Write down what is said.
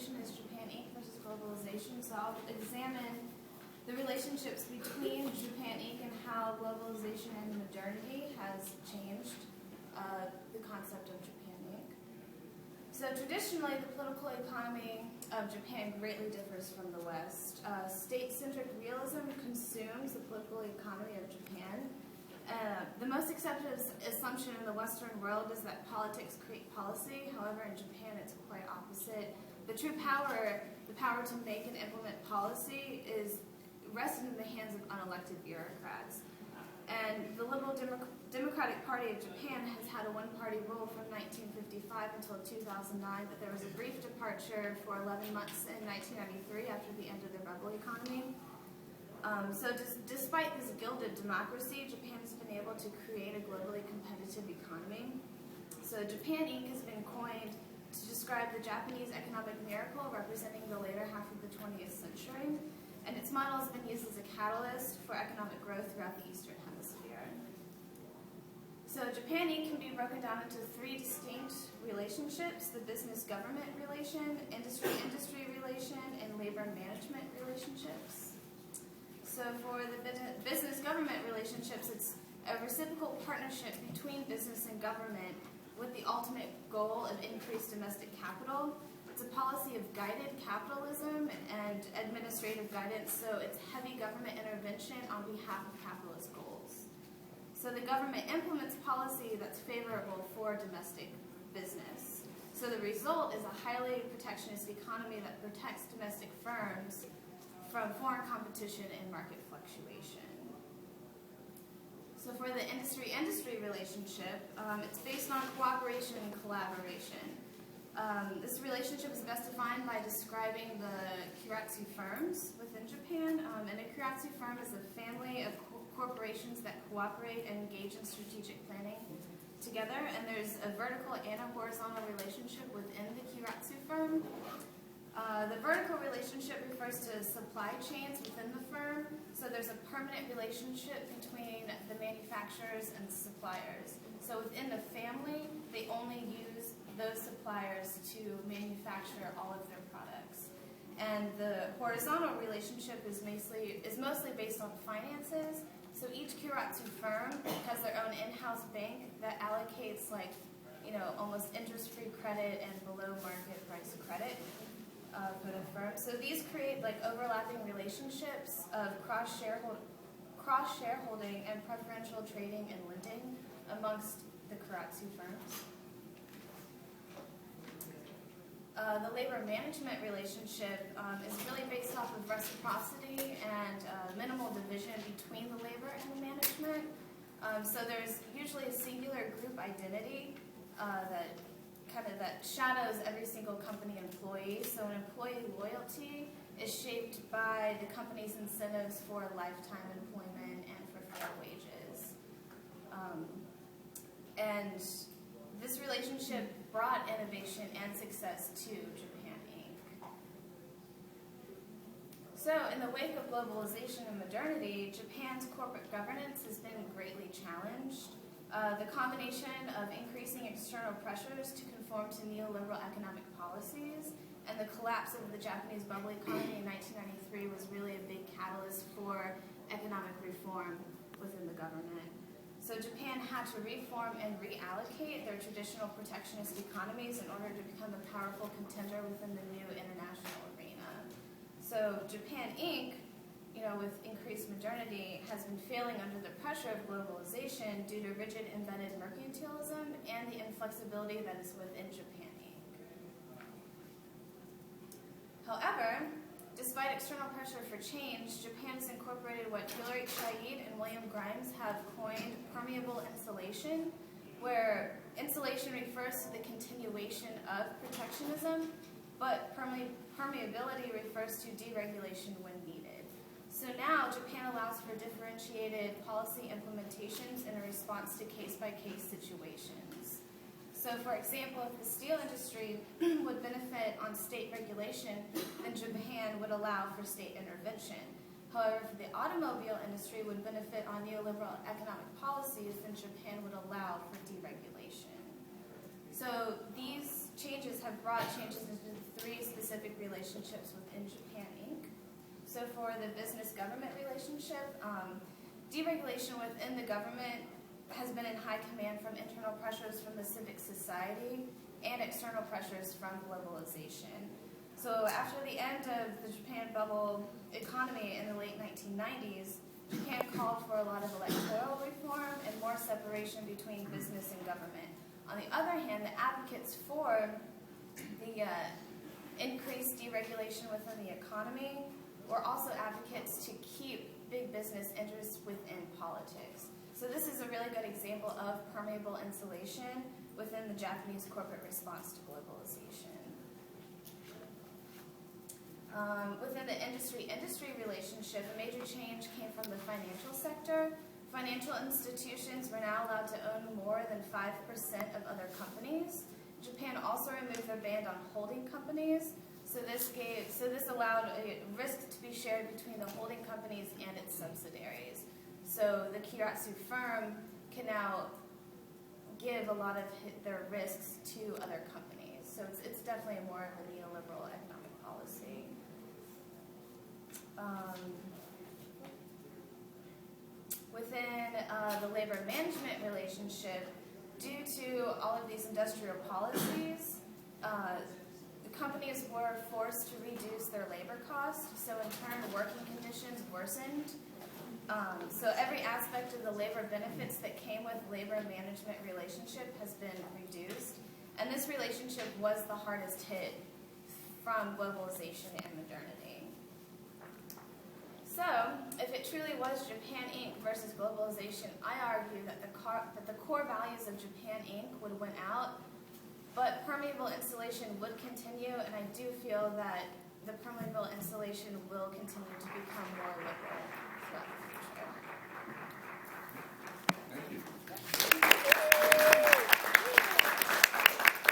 presentation is Japan Inc. versus Globalization. So I'll examine the relationships between Japan Inc. and how globalization and modernity has changed the concept of Japan Inc. So traditionally, the political economy of Japan greatly differs from the West. State-centric realism consumes the political economy of Japan. The most accepted assumption in the Western world is that politics create policy. However, in Japan, it's quite opposite. The true power, the power to make and implement policy, is rested in the hands of unelected bureaucrats. And the Liberal Democratic Party of Japan has had a one-party rule from 1955 until 2009, but there was a brief departure for 11 months in 1993 after the end of the rebel economy. So despite this gilded democracy, Japan has been able to create a globally competitive economy. So Japan Inc. has been coined to describe the Japanese economic miracle representing the later half of the 20th century, and its model has been used as a catalyst for economic growth throughout the Eastern Hemisphere. So Japan Inc. can be broken down into three distinct relationships: the business-government relation, industry-industry relation, and labor-management relationships. So for the business-government relationships, it's a reciprocal partnership between business and government with the ultimate goal of increased domestic capital. It's a policy of guided capitalism and administrative guidance, so it's heavy government intervention on behalf of capitalist goals. So the government implements policy that's favorable for domestic business. So the result is a highly protectionist economy that protects domestic firms from foreign competition and market fluctuation. So for the industry-industry relationship, it's based on cooperation and collaboration. This relationship is best defined by describing the keiretsu firms within Japan. And a keiretsu firm is a family of corporations that cooperate and engage in strategic planning together. And there's a vertical and a horizontal relationship within the keiretsu firm. The vertical relationship refers to supply chains within the firm, so there's a permanent relationship between the manufacturers and the suppliers. So within the family, they only use those suppliers to manufacture all of their products. And the horizontal relationship is mostly based on finances. So each keiretsu firm has their own in-house bank that allocates almost interest-free credit and below market price credit for the firm. So these create overlapping relationships of cross-shareholding and preferential trading and lending amongst the keiretsu firms. The labor management relationship is really based off of reciprocity and minimal division between the labor and the management. So there's usually a singular group identity that shadows every single company employee. So an employee loyalty is shaped by the company's incentives for lifetime employment and for fair wages. And this relationship brought innovation and success to Japan Inc. So in the wake of globalization and modernity, Japan's corporate governance has been greatly challenged. The combination of increasing external pressures to conform to neoliberal economic policies and the collapse of the Japanese bubble economy in 1993 was really a big catalyst for economic reform within the government. So Japan had to reform and reallocate their traditional protectionist economies in order to become a powerful contender within the new international arena. So Japan Inc., with increased modernity, has been failing under the pressure of globalization due to rigid embedded mercantilism and the inflexibility that is within Japan Inc. However, despite external pressure for change, Japan has incorporated what Hillary Shaid and William Grimes have coined permeable insulation, where insulation refers to the continuation of protectionism, but permeability refers to deregulation when needed. So now Japan allows for differentiated policy implementations in response to case-by-case situations. So for example, if the steel industry would benefit on state regulation, then Japan would allow for state intervention. However, if the automobile industry would benefit on neoliberal economic policies, then Japan would allow for deregulation. So these changes have brought changes into 3 specific relationships within Japan Inc. So for the business-government relationship, deregulation within the government has been in high command from internal pressures from the civic society and external pressures from globalization. So after the end of the Japan bubble economy in the late 1990s, Japan called for a lot of electoral reform and more separation between business and government. On the other hand, the advocates for the increased deregulation within the economy were also advocates to keep big business interests within politics. So this is a really good example of permeable insulation within the Japanese corporate response to globalization. Within the industry-industry relationship, a major change came from the financial sector. Financial institutions were now allowed to own more than 5% of other companies. Japan also removed their ban on holding companies, so this allowed a risk to be shared between the holding companies and its subsidiaries. So the Keiretsu firm can now give a lot of their risks to other companies. So it's definitely more of a neoliberal economic policy. Within the labor management relationship, due to all of these industrial policies, the companies were forced to reduce their labor costs, so in turn working conditions worsened. So every aspect of the labor benefits that came with labor management relationship has been reduced, and this relationship was the hardest hit from globalization and modernity. So, if it truly was Japan Inc. versus globalization, I argue that the core values of Japan Inc. would win out, but permeable insulation would continue, and I do feel that the permeable insulation will continue to become